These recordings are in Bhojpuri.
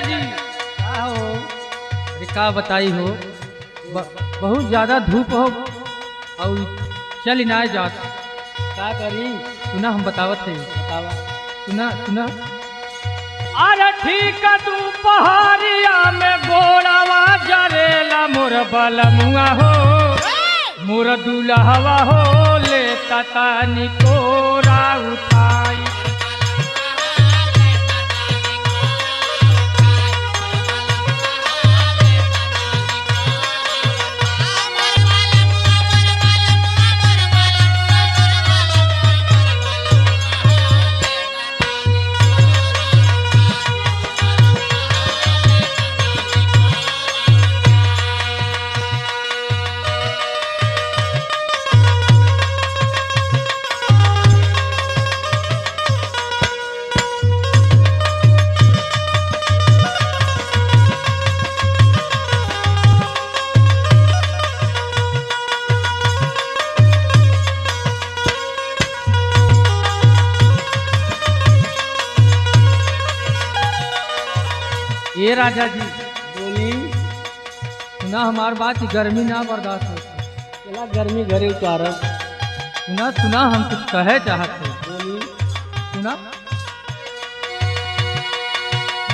जी। का हो? अरे का बताई हो, बहुत ज्यादा धूप हो और चल ना जात। का करी? सुना हम बतावत है, बतावा। सुना सुना। अरे ठीक तू पहाड़िया में गोड़ावा जरेला मोर बलमुआ हो, मोर दुल्हवा हो ले ततानी कोरा उठाई। ये राजा जी बोली। सुना हमार बात, गर्मी ना बर्दाश्त होती। चला गर्मी घरे उतारब। सुना सुना हम कुछ कहे चाहते। बोली। सुना।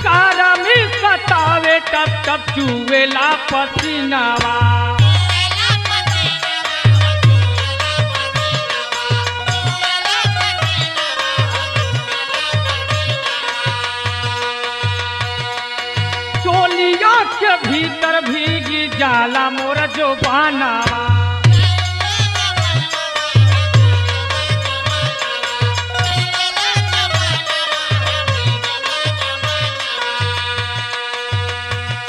गर्मी सतावे टप टप चुवेला पसीनावा, के भीतर भीगी जाला मोर जो बानावा।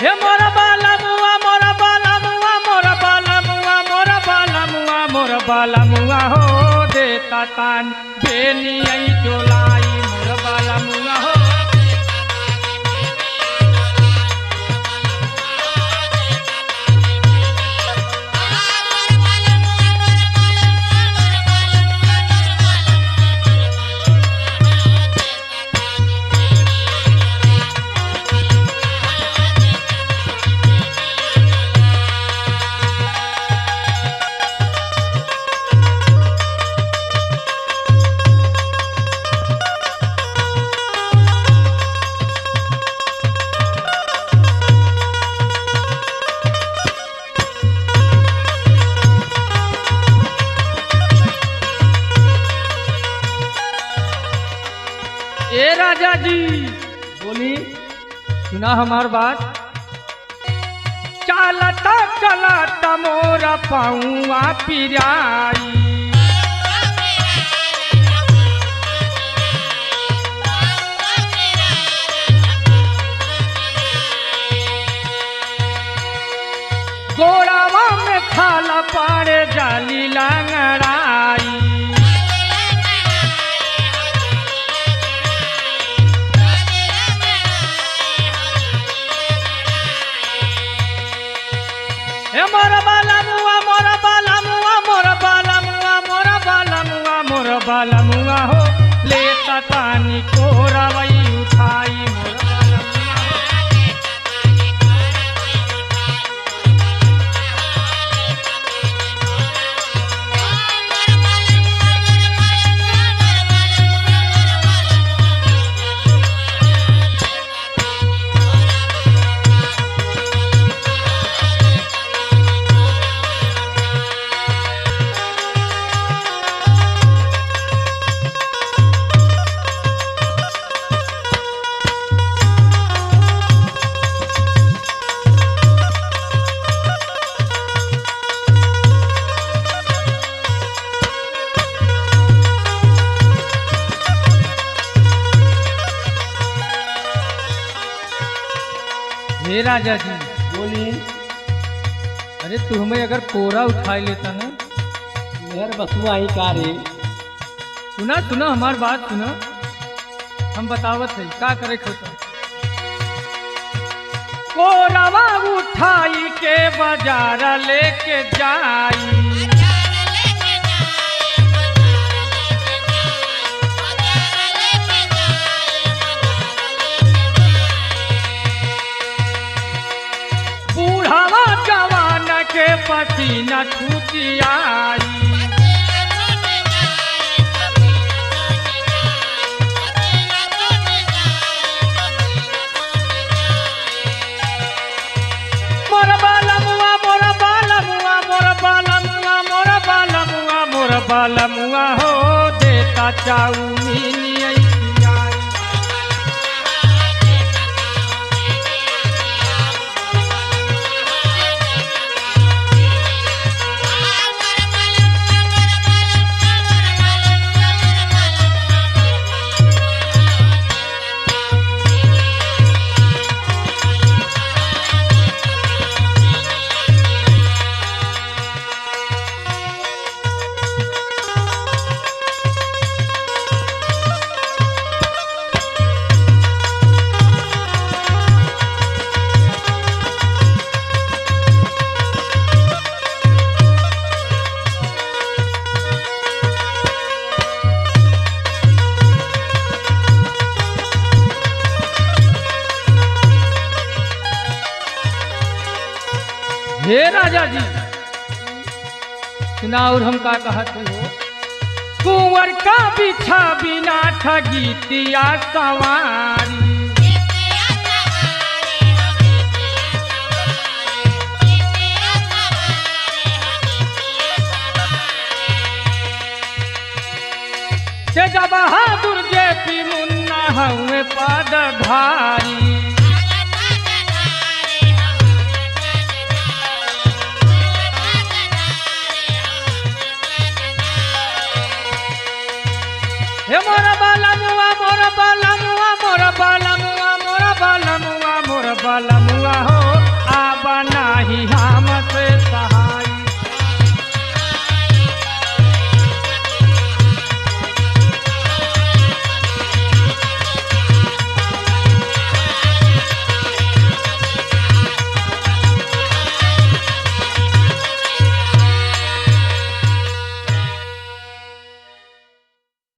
हे मोर बालमुआ मोर बालमुआ मोर बालमुआ मोर बालमुआ मोर बालमुआ हो देता तान बेनी आई जोलाई मोर बालमुआ हो। ए राजा जी। बोली। सुना हमार बात। चालता चलाता मोरा पाऊआ पिराई, गोड़ावा में खाला पाड़े जाली लांगड़ाई। मोर बालमुआ मोर बालमुआ मोर बालमुआ मोर बालमुआ मोर बालमुआ हो ले ततानी कोरावई उठाई मोर बालमुआ हो। हे राजा जी। बोली। अरे तू हमें अगर कोरा उठाई लेता ना। मेहर बसुआ ही का रे। सुना सुना हमार बात सुना, हम बतावत है का करे खोता। कोरावा उठाई के बाजार लेके जाई, पसीना छूट आई। मोर बालमुआ मोर बालमुआ मोर बालमुआ मोर बालमुआ मोर बालमुआ हो देता चाउमीन ऐसी आई। हे राजा जी सुना और हम का कहते हो। कुंवर का बिछा बिना ठगीतिया सवारी। तेजा बहादुर जेपी मुन्ना हुए पदधारी। हे मोरा बालमुआ मोरा बालमुआ मोरा बालमुआ मोरा बालमुआ मोरा बालमुआ हो आबा नाही हम से